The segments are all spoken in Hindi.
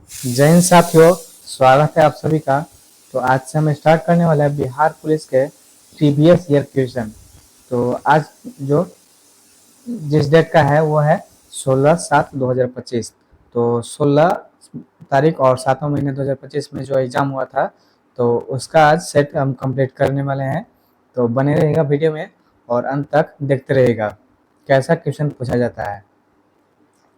जय हिंद साथियों, स्वागत है आप सभी का। तो आज से हम स्टार्ट करने वाले हैं बिहार पुलिस के प्रीवियस ईयर क्वेश्चन। तो आज जो जिस डेट का है वो है 16/7/2025। तो 16 तारीख और 7वां महीने 2025 में जो एग्ज़ाम हुआ था, तो उसका आज सेट हम कंप्लीट करने वाले हैं। तो बने रहेगा वीडियो में और अंत तक देखते रहेगा कैसा क्वेश्चन पूछा जाता है।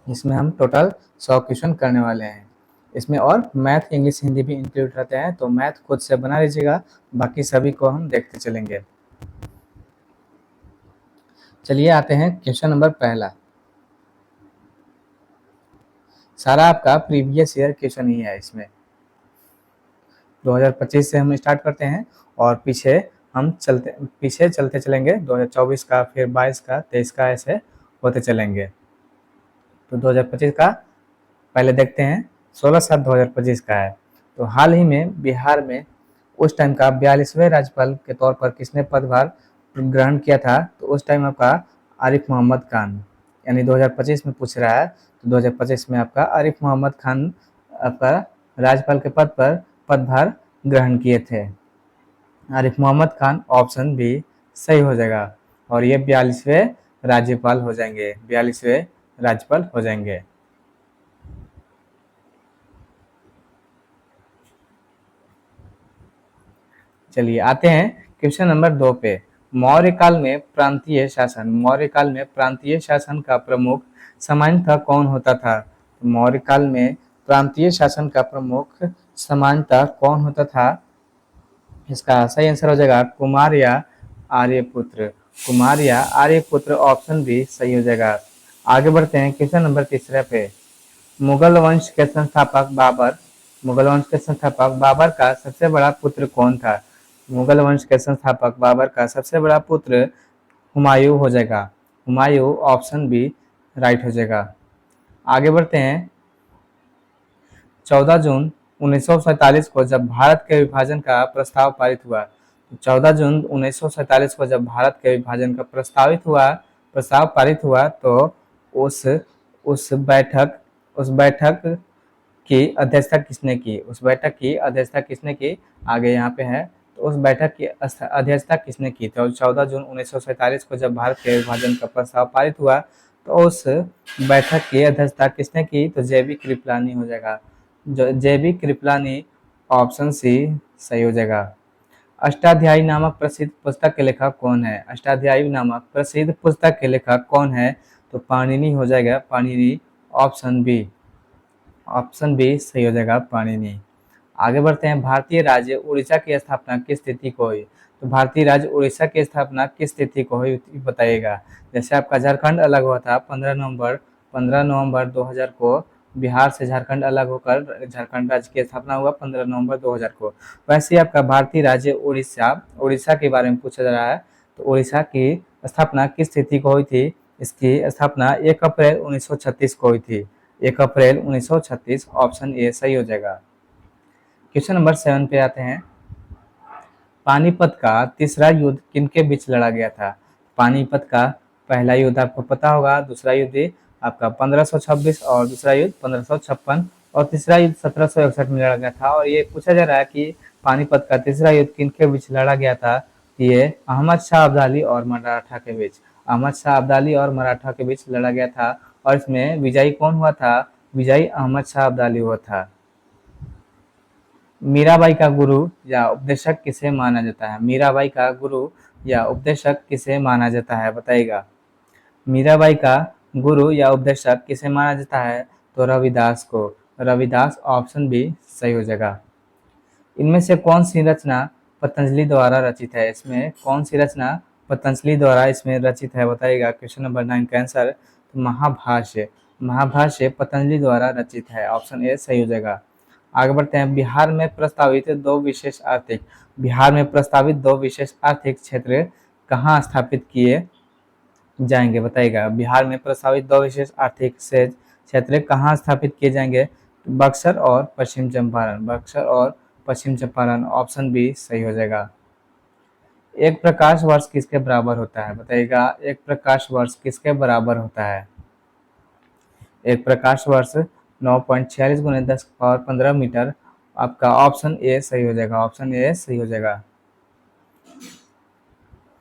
इसमें हम टोटल 100 क्वेश्चन करने वाले हैं। इसमें और मैथ, इंग्लिश, हिंदी भी इंक्लूड रहते हैं, तो मैथ खुद से बना लीजिएगा, बाकी सभी को हम देखते चलेंगे। चलिए आते हैं क्वेश्चन नंबर पहला। सारा आपका प्रीवियस ईयर क्वेश्चन ही है। इसमें 2025 से हम स्टार्ट करते हैं और पीछे चलते चलेंगे। 2024 का, फिर 22 का, 23 का, ऐसे होते चलेंगे। तो 2025 का पहले देखते हैं। 16/7/2025 का है। तो हाल ही में बिहार में उस टाइम का 42वें राज्यपाल के तौर पर किसने पदभार ग्रहण किया था? तो उस टाइम आपका आरिफ मोहम्मद खान, यानी 2025 में पूछ रहा है। तो 2025 में आपका आरिफ मोहम्मद खान आपका राज्यपाल के पद पर पदभार ग्रहण किए थे। आरिफ मोहम्मद खान, ऑप्शन बी सही हो जाएगा। और ये 42वें राज्यपाल हो जाएंगे। 42वें राज्यपाल हो जाएंगे। चलिए आते हैं क्वेश्चन नंबर 2 पे। मौर्य काल में प्रांतीय शासन का प्रमुख सामान्यतः कौन होता था? मौर्य काल में प्रांतीय शासन का प्रमुख सामान्यतः कौन होता था? इसका सही आंसर हो जाएगा कुमार या आर्यपुत्र। कुमार या आर्यपुत्र, ऑप्शन बी सही हो जाएगा। आगे बढ़ते हैं क्वेश्चन नंबर तीसरे पे। मुगल वंश के संस्थापक बाबर का सबसे बड़ा पुत्र कौन था? मुगल वंश के संस्थापक बाबर का सबसे बड़ा पुत्र हुमायूं हो जाएगा। हुमायूं, ऑप्शन बी राइट हो जाएगा। आगे बढ़ते हैं। 14 जून 1947 को जब भारत के विभाजन का प्रस्ताव पारित हुआ, 14 जून 1947 को जब भारत के विभाजन का प्रस्ताव पारित हुआ, तो उस उस बैठक की अध्यक्षता किसने की? उस बैठक की अध्यक्षता किसने की? आगे यहाँ पे है। तो उस बैठक की अध्यक्षता किसने की? तो 14 जून 1947 को जब भारत के विभाजन का प्रस्ताव पारित हुआ, तो उस बैठक की अध्यक्षता किसने की? तो जेबी कृपलानी हो जाएगा। जो जेबी कृपलानी, ऑप्शन सी सही हो जाएगा। अष्टाध्यायी नामक प्रसिद्ध पुस्तक के लेखक कौन है? अष्टाध्यायी नामक प्रसिद्ध पुस्तक के लेखक कौन है? तो पाणिनि हो जाएगा। पाणिनि, ऑप्शन बी सही हो जाएगा, पाणिनि। आगे बढ़ते हैं। भारतीय राज्य उड़ीसा की स्थापना किस तिथि को हुई? तो भारतीय राज्य उड़ीसा की स्थापना किस तिथि को हुई बताइएगा। जैसे आपका झारखंड अलग हुआ था 15 नवंबर 2000 को। बिहार से झारखंड अलग होकर झारखंड राज्य की स्थापना हुआ 15 नवंबर 2000 को। वैसे ही आपका भारतीय राज्य उड़ीसा के बारे में पूछा जा रहा है। तो उड़ीसा की स्थापना किस तिथि को हुई थी? इसकी स्थापना 1 अप्रैल 1936 को हुई थी। 1 अप्रैल 1936, ऑप्शन ए सही हो जाएगा। क्वेश्चन नंबर 7 पे आते हैं। पानीपत का तीसरा युद्ध किनके बीच लड़ा गया था? पानीपत का पहला युद्ध आपको पता होगा। दूसरा युद्ध आपका 1526 और दूसरा युद्ध 1556 और तीसरा युद्ध 1761 में लड़ा गया था। और ये पूछा जा रहा है कि पानीपत का तीसरा युद्ध किनके बीच लड़ा गया था? ये अहमद शाह अब्दाली और मराठा के बीच लड़ा गया था। और इसमें विजयी कौन हुआ था? विजयी अहमद शाह अब्दाली हुआ था। मीराबाई का गुरु या उपदेशक किसे माना जाता है? मीराबाई का गुरु या उपदेशक किसे माना जाता है बताइएगा। मीराबाई का गुरु या उपदेशक किसे माना जाता है? तो रविदास को। रविदास, ऑप्शन बी सही हो जाएगा। इनमें से कौन सी रचना पतंजलि द्वारा रचित है? इसमें कौन सी रचना पतंजलि द्वारा इसमें रचित है बताइएगा। क्वेश्चन नंबर 9 का आंसर तो महाभाष्य पतंजलि द्वारा रचित है। ऑप्शन ए सही हो जाएगा। आगे बढ़ते हैं। बिहार में प्रस्तावित दो विशेष आर्थिक क्षेत्र कहाँ स्थापित किए जाएंगे बताइएगा। बिहार में प्रस्तावित दो विशेष आर्थिक क्षेत्र कहाँ स्थापित किए जाएंगे? बक्सर और पश्चिम चंपारण, ऑप्शन बी सही हो जाएगा। एक प्रकाश वर्ष किसके बराबर होता है बताइएगा। एक प्रकाश वर्ष किसके बराबर होता है? एक प्रकाश वर्ष 9.46 गुने 10 की पावर 15 मीटर। आपका ऑप्शन ए सही हो जाएगा, ऑप्शन ए सही हो जाएगा।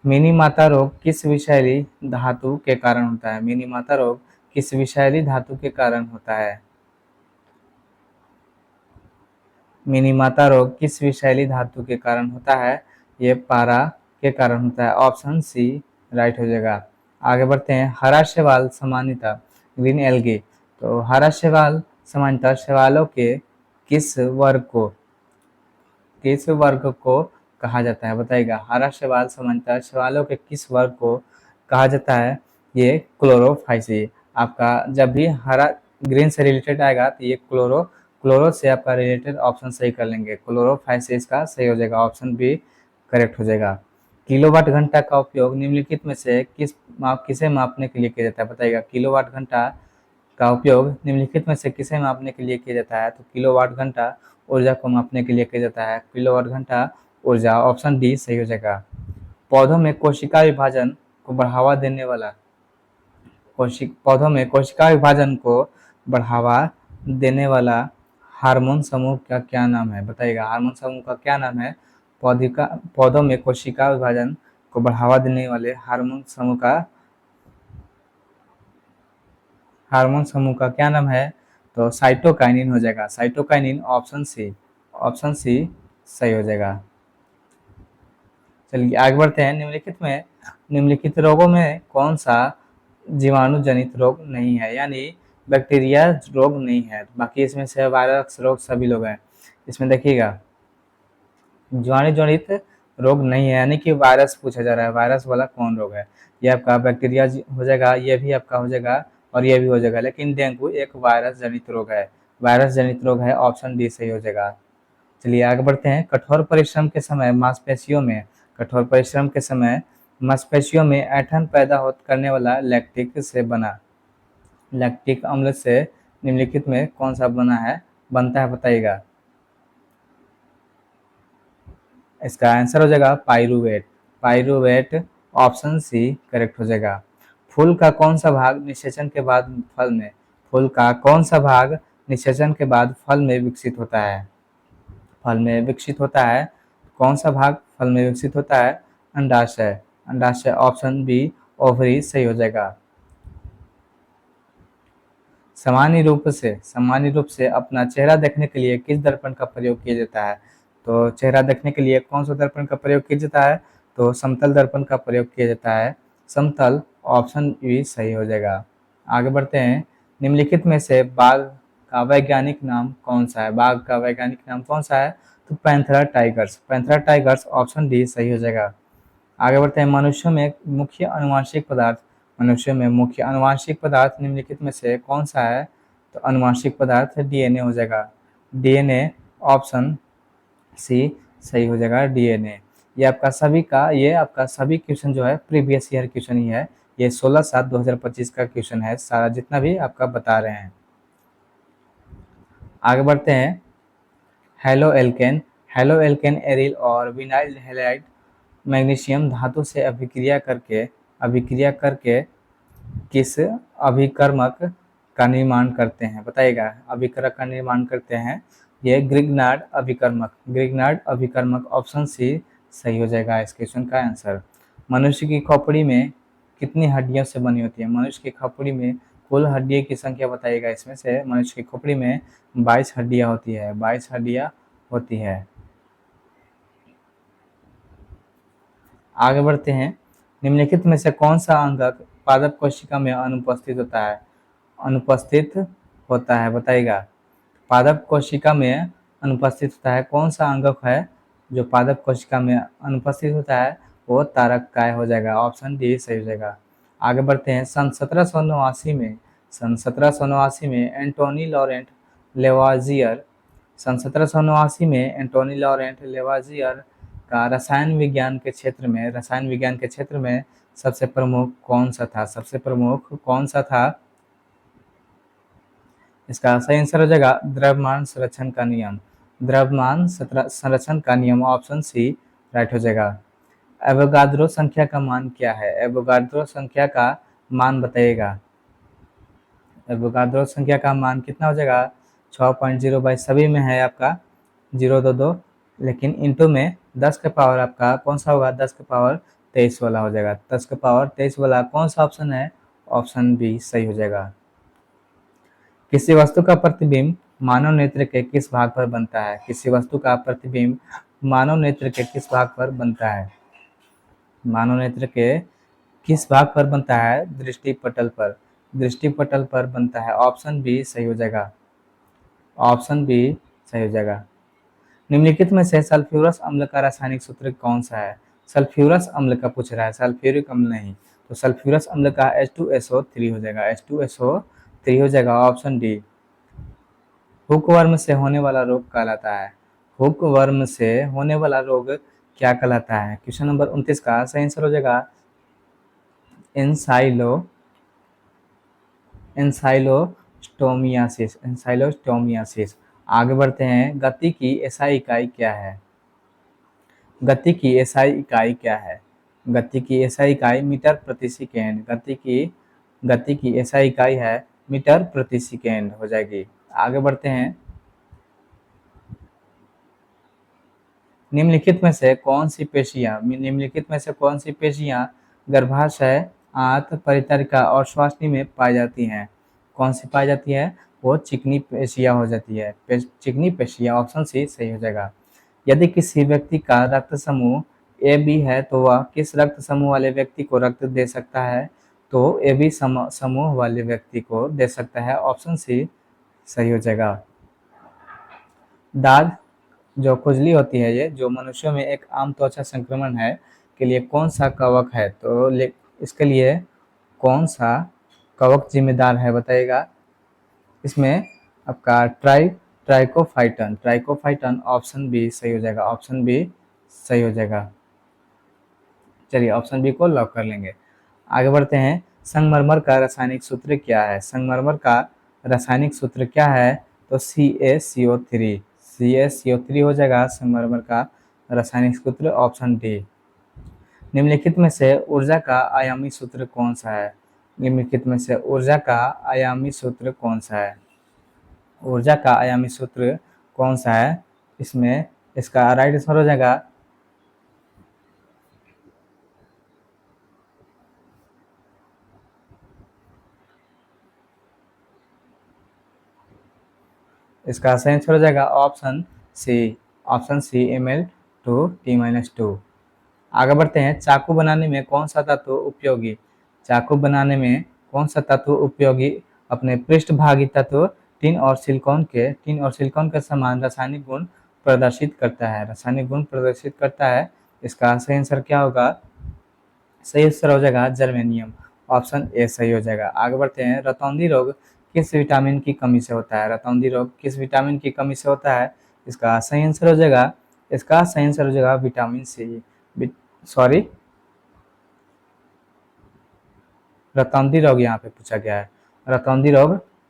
मिनी माता रोग किस विषैली धातु के कारण होता है? मिनी माता रोग किस विषैली धातु के कारण होता है? मिनी माता रोग किस विषैली धातु के कारण होता है? ये पारा के कारण होता है, ऑप्शन सी राइट हो जाएगा। आगे बढ़ते हैं, हरा शैवाल सामान्यतः ग्रीन एल्गी। तो हरा शैवाल सामान्यतः शैवालों के किस वर्ग को कहा जाता है? बताइएगा। हरा शैवाल सामान्यतः शैवालों के किस वर्ग को कहा जाता है? ये क्लोरोफाइसी। आपका जब भी हरा ग्रीन से रिलेटेड आएगा तो ये क्लोरो से आपका रिलेटेड ऑप्शन सही कर लेंगे। क्लोरोफाइसिस का सही हो जाएगा, ऑप्शन बी करेक्ट हो जाएगा। किलोवाट घंटा का उपयोग निम्नलिखित में से किसे मापने के लिए किया जाता है? बताइएगा। किलोवाट घंटा का उपयोग निम्नलिखित में से किसे मापने के लिए किया जाता है? तो किलोवाट घंटा ऊर्जा को मापने के लिए किया जाता है। किलोवाट घंटा ऊर्जा, ऑप्शन डी सही हो जाएगा। पौधों में कोशिका विभाजन को बढ़ावा देने वाला पौधों में कोशिका विभाजन को बढ़ावा देने वाला हार्मोन समूह का क्या नाम है? बताइएगा। हार्मोन समूह का क्या नाम है? पौधों में कोशिका विभाजन को बढ़ावा देने वाले हार्मोन समूह का क्या नाम है? तो साइटोकाइनिन हो जाएगा, साइटोकाइनिन, ऑप्शन सी सही हो जाएगा। चलिए आगे बढ़ते हैं। निम्नलिखित रोगों में कौन सा जीवाणु जनित रोग नहीं है, यानी बैक्टीरिया रोग नहीं है? बाकी इसमें से वायरस रोग सभी लोग हैं। इसमें देखिएगा जीवाणु जनित रोग नहीं है, यानी कि वायरस पूछा जा रहा है, वायरस वाला कौन रोग है? ये आपका बैक्टीरिया हो जाएगा, ये भी आपका हो जाएगा और ये भी हो जाएगा, लेकिन डेंगू एक वायरस जनित रोग है, वायरस जनित रोग है, ऑप्शन डी सही हो जाएगा। चलिए आगे बढ़ते हैं। कठोर परिश्रम के समय मांसपेशियों में ऐंठन पैदा करने वाला लैक्टिक अम्ल से निम्नलिखित में कौन सा बनता है? बताइएगा। इसका आंसर हो जाएगा पाइरूवेट, ऑप्शन सी करेक्ट हो जाएगा। फूल का कौन सा भाग निषेचन के बाद फल में विकसित होता है? कौन सा भाग फल में विकसित होता है? अंडाशय, ऑप्शन बी ओवरी सही हो जाएगा। सामान्य रूप से अपना चेहरा देखने के लिए किस दर्पण का प्रयोग किया जाता है? तो चेहरा देखने के लिए कौन सा दर्पण का प्रयोग किया जाता है? तो समतल दर्पण का प्रयोग किया जाता है, समतल, ऑप्शन बी सही हो जाएगा। आगे बढ़ते हैं। निम्नलिखित में से बाघ का वैज्ञानिक नाम कौन सा है? तो पैंथेरा टाइगर्स, ऑप्शन डी सही हो जाएगा। आगे बढ़ते हैं। मनुष्यों में मुख्य अनुवांशिक पदार्थ निम्नलिखित में से कौन सा है? तो अनुवांशिक पदार्थ डीएनए हो जाएगा, डीएनए, ऑप्शन सी सही हो जाएगा, डीएनए। ये आपका सभी क्वेश्चन जो है प्रीवियस ईयर क्वेश्चन ही है, ये 16/7/2025 का क्वेश्चन है सारा, जितना भी आपका बता रहे हैं। आगे बढ़ते हैं। हेलो एल्केन एरिल और विनाइल हैलाइड मैग्नीशियम धातु से अभिक्रिया करके किस अभिकर्मक का निर्माण करते हैं? बताइएगा। अभिकर्मक का निर्माण करते हैं, ये ग्रिग्नार्ड अभिकर्मक, ऑप्शन सी सही हो जाएगा इस क्वेश्चन का आंसर। मनुष्य की खोपड़ी में कितनी हड्डियों से बनी होती है? मनुष्य की खोपड़ी में कुल हड्डियों की संख्या बताइएगा। इसमें से मनुष्य की खोपड़ी में 22 हड्डियां होती है। आगे बढ़ते हैं। निम्नलिखित में से कौन सा अंगक पादप कोशिका में अनुपस्थित होता है? बताइएगा। पादप कोशिका में अनुपस्थित होता है, कौन सा अंगक है जो पादप कोशिका में अनुपस्थित होता है? वो तारक काय हो जाएगा, ऑप्शन डी सही हो जाएगा। आगे बढ़ते हैं। सन 1789 में एंटोनी लॉरेंट लेवाजियर का रसायन विज्ञान के क्षेत्र में सबसे प्रमुख कौन सा था? इसका सही आंसर हो जाएगा द्रव्यमान संरक्षण का नियम, ऑप्शन सी राइट हो जाएगा। एवोगाद्रो संख्या का मान क्या है? एवोगाद्रो संख्या का मान बताइएगा। एवोगाद्रो संख्या का मान कितना हो जाएगा? 6.0 बाई सभी में है आपका 022, लेकिन इंटू में 10 के पावर आपका कौन सा होगा, 10 के पावर 23 वाला हो जाएगा। 10 के पावर 23 वाला कौन सा ऑप्शन है, ऑप्शन बी सही हो जाएगा। किसी वस्तु का प्रतिबिंब मानव नेत्र के किस भाग पर बनता है, किसी वस्तु का प्रतिबिंब मानव नेत्र के किस भाग पर बनता है, मानव नेत्र के किस भाग पर बनता है, दृष्टि पटल पर, दृष्टि पटल पर बनता है। ऑप्शन बी सही हो जाएगा, ऑप्शन बी सही हो जाएगा। निम्नलिखित में से सल्फ्यूरस अम्ल का रासायनिक सूत्र कौन सा है, सल्फ्यूरस अम्ल का पूछ रहा है, सल्फ्यूरिक अम्ल नहीं। तो सल्फ्यूरस अम्ल का H2SO3 हो जाएगा, H2SO3 हो जाएगा, ऑप्शन डी। हुकवर्म से होने वाला रोग कहलाता है, हुकवर्म से होने वाला रोग क्या कहलाता है। क्वेश्चन नंबर 29 का सही आंसर हो जाएगा एंसाइलो एंसाइलोस्टोमियासिस, एंसाइलोस्टोमियासिस। आगे बढ़ते हैं, गति की एसआई इकाई क्या है, गति की एसआई इकाई क्या है, गति की एसआई इकाई मीटर प्रति सेकेंड, गति की एसआई इकाई है मीटर प्रति सेकेंड हो जाएगी। आगे बढ़ते हैं, निम्नलिखित में से कौन सी पेशियां गर्भाशय, आंत, परितंत्रिका और श्वासनी में पाई जाती हैं, कौन सी पाई जाती है, वो चिकनी पेशियां हो जाती है, चिकनी पेशियां, ऑप्शन सी सही हो जाएगा। यदि किसी व्यक्ति का रक्त समूह ए बी है तो वह किस रक्त समूह वाले व्यक्ति को रक्त दे सकता है, तो ए बी समूह वाले व्यक्ति को दे सकता है, ऑप्शन सी सही हो जाएगा। दाद जो खुजली होती है, ये जो मनुष्यों में एक आम त्वचा संक्रमण है, के लिए कौन सा कवक है, तो इसके लिए कौन सा कवक जिम्मेदार है बताइएगा। इसमें आपका ट्राइकोफाइटन, ऑप्शन बी सही हो जाएगा, ऑप्शन बी सही हो जाएगा। चलिए ऑप्शन बी को लॉक कर लेंगे। आगे बढ़ते हैं, संगमरमर का रासायनिक सूत्र क्या है, संगमरमर का रासायनिक सूत्र क्या है, तो CaCO3 हो जाएगा संगमरमर का रासायनिक सूत्र, ऑप्शन डी। निम्नलिखित में से ऊर्जा का आयामी सूत्र कौन सा है, निम्नलिखित में से ऊर्जा का आयामी सूत्र कौन सा है, ऊर्जा का आयामी सूत्र कौन सा है, इसमें इसका राइट आंसर हो जाएगा इसका सही आंसर हो जाएगा ऑप्शन सी, Ml2T-2। आगे बढ़ते हैं, चाकू बनाने में कौन सा तत्व उपयोगी, चाकू बनाने में कौन सा तत्व उपयोगी अपने पृष्ठभागी तत्व टिन और सिलिकॉन के समान रासायनिक गुण प्रदर्शित करता है, रासायनिक गुण प्रदर्शित करता है। इसका सही आंसर क्या होगा, सही आंसर हो जाएगा जर्मेनियम, ऑप्शन ए सही हो जाएगा। आगे बढ़ते हैं, रतौंधी रोग किस विटामिन की कमी से होता है, रतौंधी रोग किस विटामिन की कमी से होता है, इसका सही आंसर हो जाएगा, इसका सही आंसर हो जाएगा विटामिन सी, सॉरी रतौंधी रोग यहाँ पे पूछा गया है,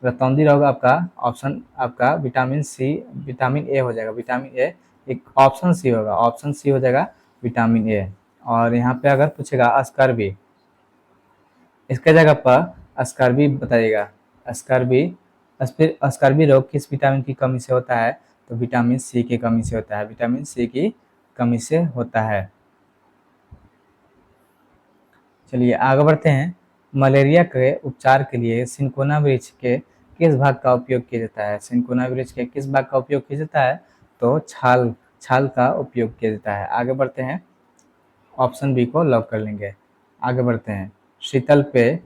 रतौंधी रोग आपका ऑप्शन आपका विटामिन सी, विटामिन ए हो जाएगा, विटामिन ए एक ऑप्शन सी होगा, ऑप्शन सी हो जाएगा विटामिन ए। और यहाँ पे अगर पूछेगा स्कर्वी, इसके जगह पर स्कर्वी बताइएगा, स्कर्वी रोग किस विटामिन की कमी से होता है, तो विटामिन सी की कमी से होता है, विटामिन सी की कमी से होता है। चलिए आगे बढ़ते हैं, मलेरिया के उपचार के लिए सिंकोना वृक्ष के किस भाग का उपयोग किया जाता है, सिंकोना वृक्ष के किस भाग का उपयोग किया जाता है, तो छाल का उपयोग किया जाता है। आगे बढ़ते हैं, ऑप्शन बी को लॉक कर लेंगे। आगे बढ़ते हैं, शीतल पेय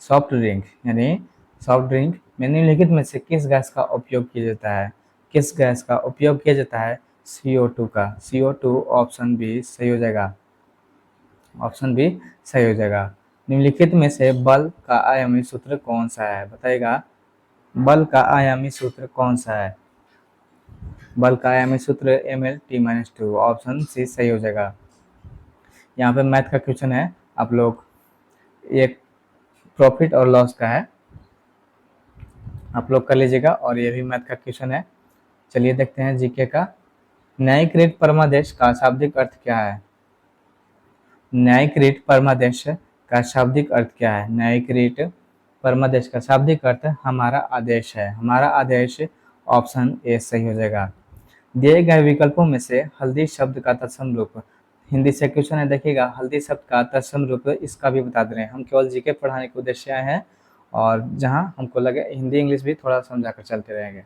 सॉफ्ट ड्रिंक में निम्नलिखित में से किस गैस का उपयोग किया जाता है, किस गैस का उपयोग किया जाता है, CO2 का, CO2 ऑप्शन बी सही हो जाएगा, ऑप्शन बी सही हो जाएगा। निम्नलिखित में से बल का आयामी सूत्र कौन सा है बताइएगा, बल का आयामी सूत्र कौन सा है, बल का आयामी सूत्र Ml_2, ऑप्शन सी सही हो जाएगा। यहाँ पे मैथ का क्वेश्चन है, आप लोग एक प्रॉफिट और लॉस का है, आप लोग कर लीजिएगा, और ये भी मैथ का क्वेश्चन है। चलिए देखते हैं जीके का, न्यायिक परमादेश का शाब्दिक अर्थ क्या है, न्यायिक परमादेश का शाब्दिक अर्थ क्या है, न्यायिक परमादेश का शाब्दिक अर्थ हमारा आदेश है, हमारा आदेश, ऑप्शन ए सही हो जाएगा। दिए गए विकल्पों में से हल्दी शब्द का तत्सम रूप, हिंदी से क्वेश्चन है, देखिएगा हल्दी शब्द का तत्सम रूप इसका भी बता दे रहे हैं। हम केवल जीके पढ़ाने के उद्देश्य आए हैं और जहां हमको लगे हिंदी इंग्लिश भी थोड़ा समझा कर चलते रहेंगे,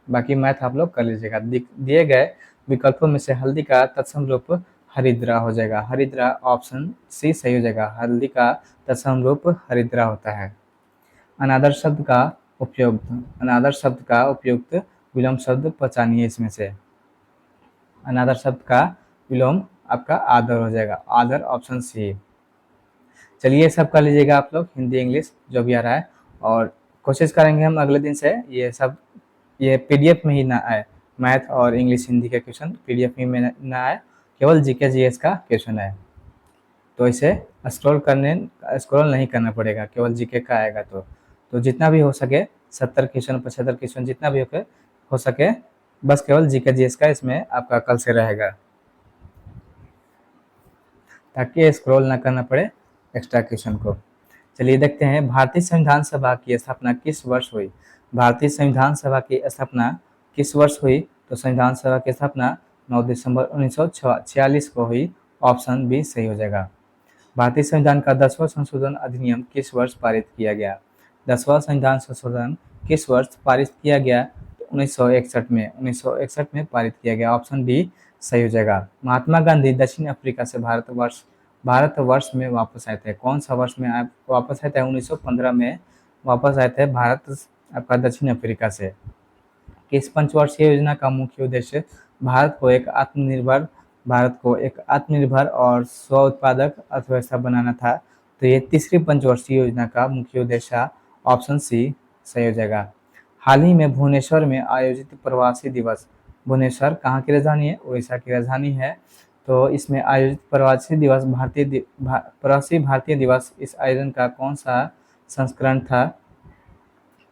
बाकी मैथ आप लोग कर लीजिएगा। दिए गए विकल्पों में से हल्दी का तत्सम रूप हरिद्रा हो जाएगा। हरिद्रा ऑप्शन सी सही हो जाएगा। हल्दी का तत्सम रूप हरिद्रा होता है। अनादर शब्द का उपयुक्त, अनादर शब्द का उपयुक्त विलोम शब्द पहचानिए इसमें से। अनादर शब्द का विलोम आपका आदर हो जाएगा। आदर ऑप्शन सी। चलिए ये सब कर लीजिएगा आप लोग, हिंदी इंग्लिश जो भी आ रहा है, और कोशिश करेंगे हम अगले दिन से ये सब ये पीडीएफ में ही ना आए। मैथ और इंग्लिश हिंदी के क्वेश्चन पीडीएफ में ना आए, केवल जीके जीएस का क्वेश्चन है। तो इसे स्क्रॉल नहीं करना पड़ेगा, केवल जीके का आएगा। तो जितना भी हो सके 70 क्वेश्चन 75 क्वेश्चन जितना भी हो सके बस केवल जीके जीएस का इसमें आपका कल से रहेगा, ताकि स्क्रॉल ना करना पड़े एक्स्ट्रा क्वेश्चन को। चलिए देखते हैं भारतीय संविधान सभा की स्थापना किस वर्ष हुई। भारतीय संविधान सभा की स्थापना किस वर्ष हुई? तो संविधान सभा की स्थापना 9 दिसंबर 1946 को हुई। ऑप्शन बी सही हो जाएगा। भारतीय संविधान का 10वां संशोधन अधिनियम किस वर्ष पारित किया गया? 10वां संविधान संशोधन किस वर्ष पारित किया गया? तो 1961 में पारित किया गया। ऑप्शन डी सही हो जाएगा। महात्मा गांधी दक्षिण अफ्रीका से भारतवर्ष में वापस आए थे। कौन सा वर्ष में वापस आए थे? 1915 में वापस आए थे भारत आपका दक्षिण अफ्रीका से। किस पंचवर्षीय योजना का मुख्य उद्देश्य भारत को एक आत्मनिर्भर और स्व उत्पादक अर्थव्यवस्था बनाना था? तो ये तीसरी पंचवर्षीय योजना का मुख्य उद्देश्य ऑप्शन सी सही हो जाएगा। हाल ही में भुवनेश्वर में आयोजित प्रवासी दिवस, भुवनेश्वर कहाँ की राजधानी है? उड़ीसा की राजधानी है। तो इसमें आयोजित प्रवासी दिवस प्रवासी भारतीय दिवस, इस आयोजन का कौन सा संस्करण था?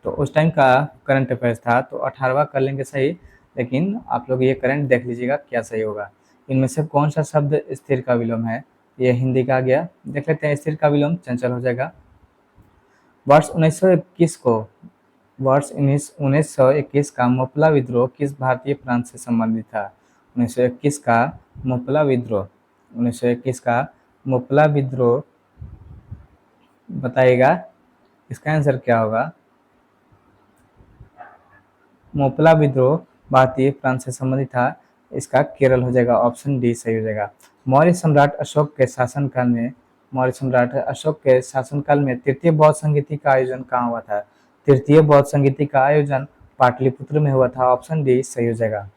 तो उस टाइम का करंट अफेयर्स था, तो 18वां कर लेंगे सही, लेकिन आप लोग ये करंट देख लीजिएगा क्या सही होगा। इनमें से कौन सा शब्द स्थिर का विलोम है? ये हिंदी का आ गया, देख लेते हैं। स्थिर का विलोम चंचल हो जाएगा। वर्ष 1921 का मोपला विद्रोह किस भारतीय प्रांत से संबंधित था? 1921 का मोपला विद्रोह, 1921 का मोपला विद्रोह बताइएगा इसका आंसर क्या होगा? मोपला विद्रोह भारतीय प्रांत से संबंधित था, इसका केरल हो जाएगा। ऑप्शन डी सही हो जाएगा। मौर्य सम्राट अशोक के शासनकाल में तृतीय बौद्ध संगीति का आयोजन कहाँ हुआ था? तृतीय बौद्ध संगीति का आयोजन पाटलिपुत्र में हुआ था। ऑप्शन डी सही हो जाएगा।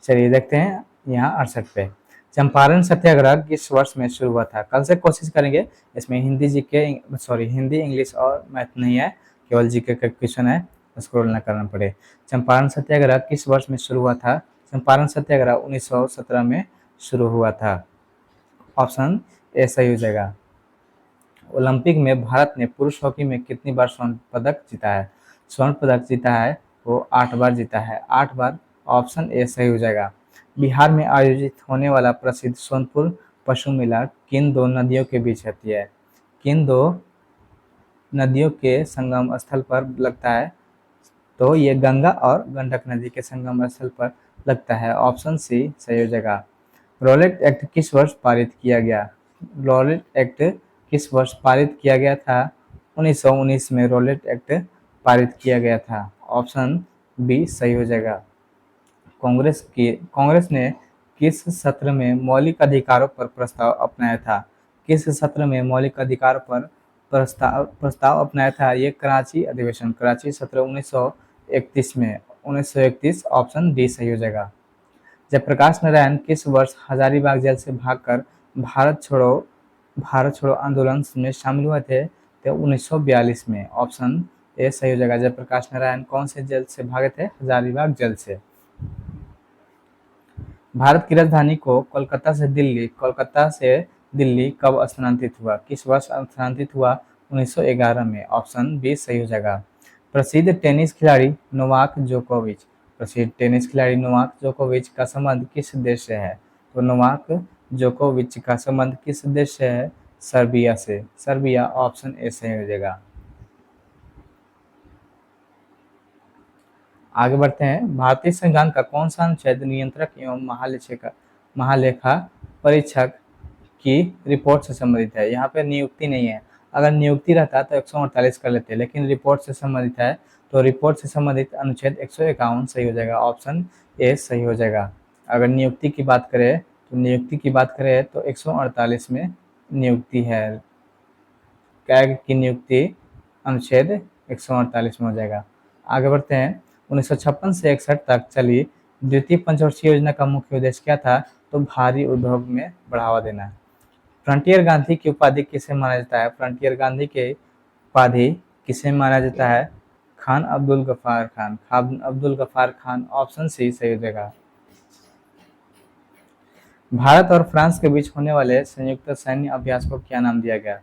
चलिए देखते हैं यहाँ 68 पे। चंपारण सत्याग्रह किस वर्ष में शुरू हुआ था? कल से कोशिश करेंगे इसमें हिंदी इंग्लिश और मैथ नहीं है, केवल जीके का क्वेश्चन है, स्क्रॉल ना करना पड़े। चंपारण सत्याग्रह किस वर्ष में शुरू हुआ था? चंपारण सत्याग्रह 1917 में शुरू हुआ था। ऑप्शन ए सही हो जाएगा। ओलंपिक में भारत ने पुरुष हॉकी में कितनी बार स्वर्ण पदक जीता है? स्वर्ण पदक जीता है वो 8 बार जीता है, 8 बार। ऑप्शन ए सही हो जाएगा। बिहार में आयोजित होने वाला प्रसिद्ध सोनपुर पशु मेला किन दो नदियों के बीच होती है? किन दो नदियों के संगम स्थल पर लगता है? तो ये गंगा और गंडक नदी के संगम स्थल पर लगता है। ऑप्शन सी सही हो जाएगा। रॉलेट एक्ट किस वर्ष पारित किया गया? रॉलेट एक्ट किस वर्ष पारित किया गया था? 1919 में रॉलेट एक्ट पारित किया गया था। ऑप्शन बी सही हो जाएगा। कांग्रेस ने किस सत्र में मौलिक अधिकारों पर प्रस्ताव अपनाया था? किस सत्र में मौलिक अधिकारों पर प्रस्ताव अपनाया था? ये कराची अधिवेशन, कराची सत्र 1931 में, 1931। ऑप्शन डी सही हो जाएगा। जयप्रकाश नारायण किस वर्ष हजारीबाग जेल से भागकर भारत छोड़ो आंदोलन में शामिल हुए थे? तो 1942 में। ऑप्शन ए सही हो जाएगा। जयप्रकाश नारायण कौन से जेल से भागे थे? हजारीबाग जेल से। भारत की राजधानी को कोलकाता से दिल्ली कब स्थानांतरित हुआ? किस वर्ष स्थानांतरित हुआ? 1911 में। ऑप्शन बी सही हो जाएगा। प्रसिद्ध टेनिस खिलाड़ी नोवाक जोकोविच का संबंध किस देश से है? तो नोवाक जोकोविच का संबंध किस देश से है? सर्बिया से। सर्बिया ऑप्शन ए सही हो जाएगा। आगे बढ़ते हैं। भारतीय संविधान का कौन सा अनुच्छेद नियंत्रक एवं महालेखा परीक्षक की रिपोर्ट से संबंधित है? यहाँ पे नियुक्ति नहीं है। अगर नियुक्ति रहता तो 148 कर लेते, लेकिन रिपोर्ट से संबंधित है तो रिपोर्ट से संबंधित अनुच्छेद 151 सही हो जाएगा। ऑप्शन ए सही हो जाएगा। अगर नियुक्ति की बात करें तो 148 में नियुक्ति है। कैग की नियुक्ति अनुच्छेद 148 में हो जाएगा। आगे बढ़ते हैं। 1956 से 61 तक चली द्वितीय पंचवर्षीय योजना का मुख्य उद्देश्य क्या था? तो भारी उद्योग में बढ़ावा देना। फ्रंटियर गांधी की उपाधि किसे माना जाता है? फ्रंटियर गांधी की उपाधि किसे माना जाता है? खान अब्दुल गफ्फार खान। खान अब्दुल गफ्फार खान ऑप्शन सी सही हो जाएगा। भारत और फ्रांस के बीच होने वाले संयुक्त सैन्य अभ्यास को क्या नाम दिया गया?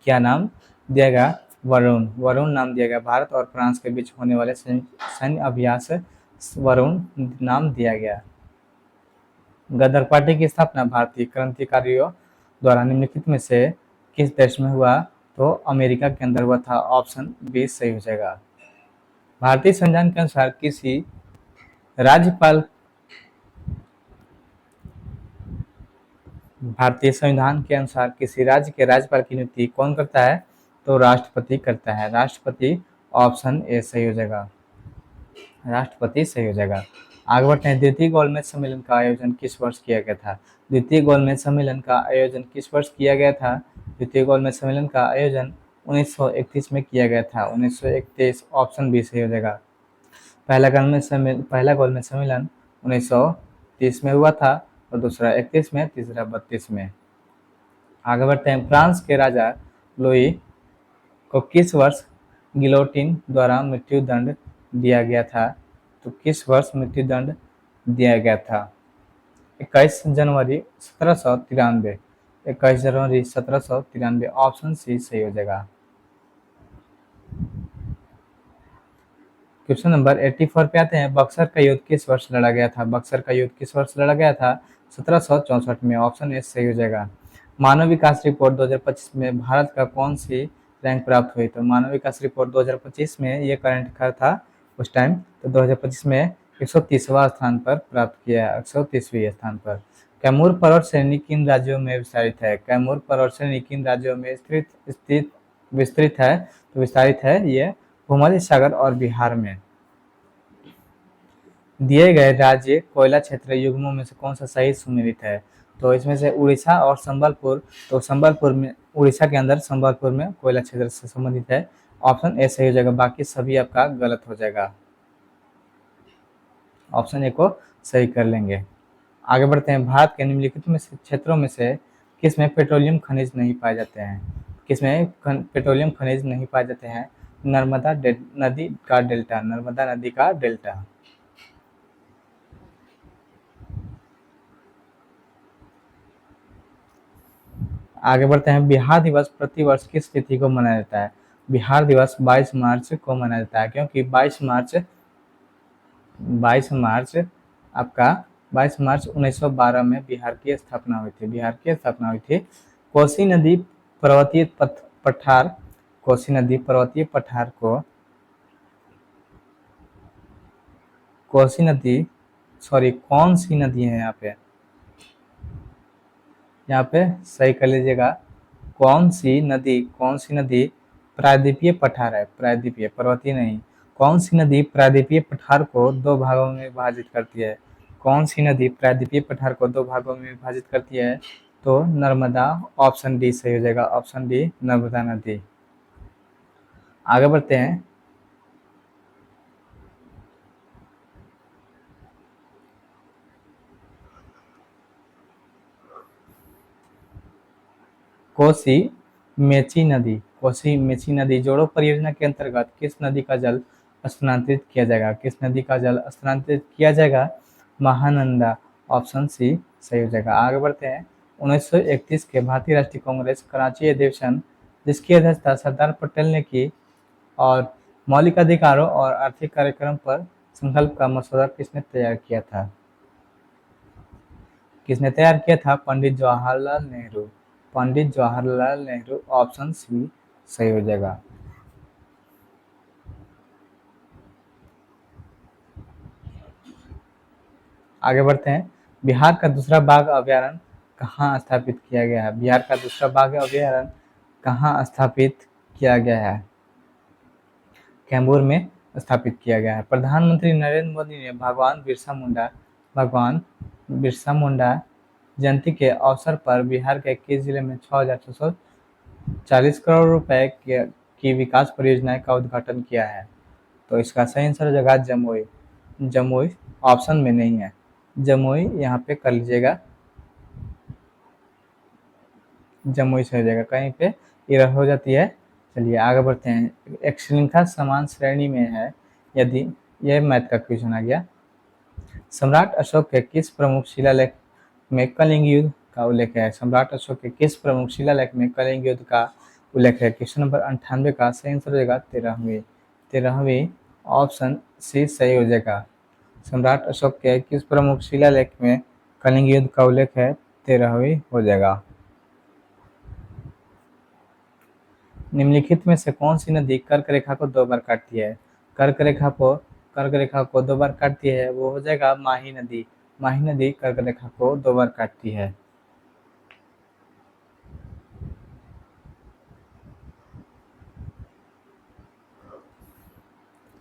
क्या नाम दिया गया? वरुण। वरुण नाम दिया गया। भारत और फ्रांस के बीच होने वाले सैन्य अभ्यास वरुण नाम दिया गया। गदर पार्टी की स्थापना भारतीय क्रांतिकारियों द्वारा निम्नलिखित में से किस देश में हुआ? तो अमेरिका के अंदर हुआ था। ऑप्शन बी सही हो जाएगा। भारतीय संविधान के अनुसार किसी राज्यपाल भारतीय संविधान के अनुसार किसी राज्य के राज्यपाल की नियुक्ति कौन करता है? तो राष्ट्रपति करता है। राष्ट्रपति ऑप्शन ए सही हो जाएगा। राष्ट्रपति सही हो जाएगा। आगे बढ़ते हैं। द्वितीय गोलमेज सम्मेलन का आयोजन किस वर्ष किया गया था? द्वितीय गोलमेज सम्मेलन का आयोजन किस वर्ष किया गया था? द्वितीय गोलमेज सम्मेलन का आयोजन 1931 में किया गया था। 1931 ऑप्शन बी सही हो जाएगा। पहला गोलमेज सम्मेलन 1930 में हुआ था और दूसरा 31 में, तीसरा 32 में। आगे बढ़ते हैं। फ्रांस के राजा लुई को किस वर्ष गिलोटिन द्वारा मृत्यु दंड दिया गया था? तो किस वर्ष मृत्यु दंड दिया गया था? 21 जनवरी 1793। 21 जनवरी 1793 ऑप्शन सी सही हो जाएगा। क्वेश्चन नंबर 84 पे आते हैं। बक्सर का युद्ध किस वर्ष लड़ा गया था? बक्सर का युद्ध किस वर्ष लड़ा गया था? 1764 में। ऑप्शन ए सही हो जाएगा। मानव विकास रिपोर्ट 2025 में भारत का कौन सी रैंक प्राप्त हुई? तो मानव विकास रिपोर्ट 2025 में ये करंट अफेयर था उस टाइम, तो 2025 में 130वां स्थान पर प्राप्त किया है। 130वें स्थान पर। कैमूर पर्वत श्रेणी किन राज्यों में विस्तारित है? कैमूर पर्वत श्रेणी किन राज्यों में विस्तृत है? तो विस्तारित है ये भूमध्य सागर और बिहार में। दिए गए राज्य कोयला क्षेत्र युग्मों में से कौन सा सही सुमेलित है? तो इसमें से उड़ीसा और संबलपुर। तो संबलपुर में, उड़ीसा के अंदर संबलपुर में कोयला क्षेत्र से संबंधित है। ऑप्शन ए सही हो जाएगा। बाकी सभी आपका गलत हो जाएगा। ऑप्शन ए को सही कर लेंगे। आगे बढ़ते हैं। भारत के निम्नलिखित में से क्षेत्रों में से किसमें पेट्रोलियम खनिज नहीं पाए जाते हैं? किसमें पेट्रोलियम खनिज नहीं पाए जाते हैं? नर्मदा नदी का डेल्टा। नर्मदा नदी का डेल्टा। आगे बढ़ते हैं। बिहार दिवस प्रतिवर्ष किस तिथि को मनाया जाता है? बिहार दिवस 22 मार्च को मनाया जाता है, क्योंकि 22 मार्च आपका 22 मार्च 1912 में बिहार की स्थापना हुई थी। बिहार की स्थापना हुई थी। कोसी नदी पर्वतीय पठार कोसी नदी पर्वतीय पठार को कोसी नदी सॉरी कौन सी नदी है यहाँ पे सही कर लीजिएगा। कौन सी नदी प्रायद्वीपीय पठार है। प्रायद्वीपीय, पर्वतीय नहीं। कौन सी नदी प्रायद्वीपीय पठार को दो भागों में विभाजित करती है? कौन सी नदी प्रायद्वीपीय पठार को दो भागों में विभाजित करती है? तो नर्मदा। ऑप्शन डी सही हो जाएगा। ऑप्शन डी नर्मदा नदी। आगे बढ़ते हैं। कोसी मेची नदी जोड़ो परियोजना के अंतर्गत किस नदी का जल स्थानांतरित किया जाएगा? किस नदी का जल स्थानांतरित किया जाएगा? महानंदा। ऑप्शन सी सही हो जाएगा। आगे बढ़ते हैं। 1931 के भारतीय राष्ट्रीय कांग्रेस कराची अधिवेशन जिसकी अध्यक्षता सरदार पटेल ने की और मौलिक अधिकारों और आर्थिक कार्यक्रम पर संकल्प का मसौदा किसने तैयार किया था? पंडित जवाहरलाल नेहरू। पंडित जवाहरलाल नेहरू, ऑप्शन सी सही हो जाएगा। आगे बढ़ते हैं। बिहार का दूसरा बाघ अभयारण्य कहाँ स्थापित किया गया है? बिहार का दूसरा बाघ अभयारण्य कहाँ स्थापित किया गया है? कैमूर में स्थापित किया गया है। प्रधानमंत्री नरेंद्र मोदी ने भगवान बिरसा मुंडा जयंती के अवसर पर बिहार के किस जिले में 6,640 करोड़ रुपए की विकास परियोजनाएं का उद्घाटन किया है? तो इसका सही आंसर हो जाएगा जमुई। जमुई ऑप्शन में नहीं है, जमुई यहाँ पे कर लीजिएगा, जमुई से हो जाएगा, कहीं पे एरर हो जाती है। चलिए आगे बढ़ते हैं। एक श्रृंखला समान श्रेणी में है यदि, यह मैथ का क्वेश्चन आ गया। सम्राट अशोक के किस प्रमुख शिलालेख में कलिंग युद्ध का उल्लेख है? सम्राट अशोक के किस प्रमुख शिलालेख में कलिंग युद्ध का उल्लेख है? क्वेश्चन नंबर 98 का सही आंसर हो जाएगा 13वीं ऑप्शन सी सही हो जाएगा। सम्राट अशोक के किस प्रमुख शिलालेख में कलिंग युद्ध का उल्लेख है? 13वीं हो जाएगा। निम्नलिखित में से कौन सी नदी कर्क रेखा को 2 बार काटती है? कर्क रेखा को 2 बार काटती है, वो हो जाएगा माही नदी। माही नदी कर्क रेखा को 2 बार काटती है।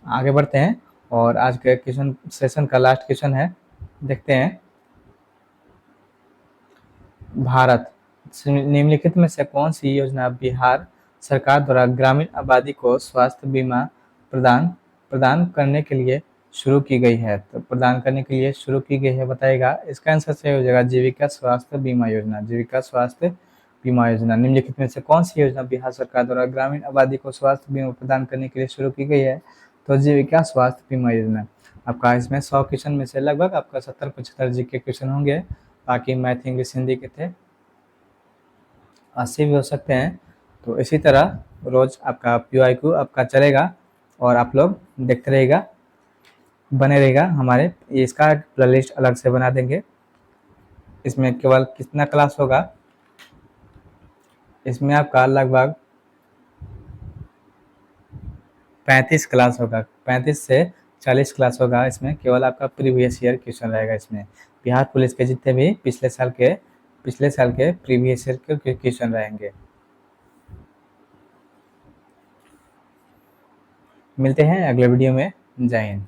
आगे बढ़ते हैं और आज के क्वेश्चन सेशन का लास्ट क्वेश्चन है, देखते हैं। भारत निम्नलिखित में से कौन सी योजना बिहार सरकार द्वारा ग्रामीण आबादी को स्वास्थ्य बीमा प्रदान करने के लिए शुरू की गई है? तो प्रदान करने के लिए शुरू की गई है बताएगा। इसका आंसर सही हो जाएगा जीविका स्वास्थ्य बीमा योजना। जीविका स्वास्थ्य बीमा योजना निम्नलिखित में से कौन सी योजना बिहार सरकार द्वारा ग्रामीण आबादी को स्वास्थ्य बीमा प्रदान करने के लिए शुरू की गई है? तो जीविका स्वास्थ्य बीमा योजना। आपका इसमें 100 क्वेश्चन में से लगभग आपका 70-75 जीके क्वेश्चन होंगे, बाकी मैथ इंग्लिश हिंदी के थे, 80 भी हो सकते हैं। तो इसी तरह रोज आपका PYQ आपका चलेगा और आप लोग देखते रहेगा, बने रहेगा हमारे। इसका प्लेलिस्ट अलग से बना देंगे। इसमें केवल कितना क्लास होगा, इसमें आपका लगभग 35 क्लास होगा, 35 से 40 क्लास होगा। इसमें केवल आपका प्रीवियस ईयर क्वेश्चन रहेगा। इसमें बिहार पुलिस के जितने भी पिछले साल के प्रीवियस ईयर के क्वेश्चन रहेंगे। मिलते हैं अगले वीडियो में। जय हिंद।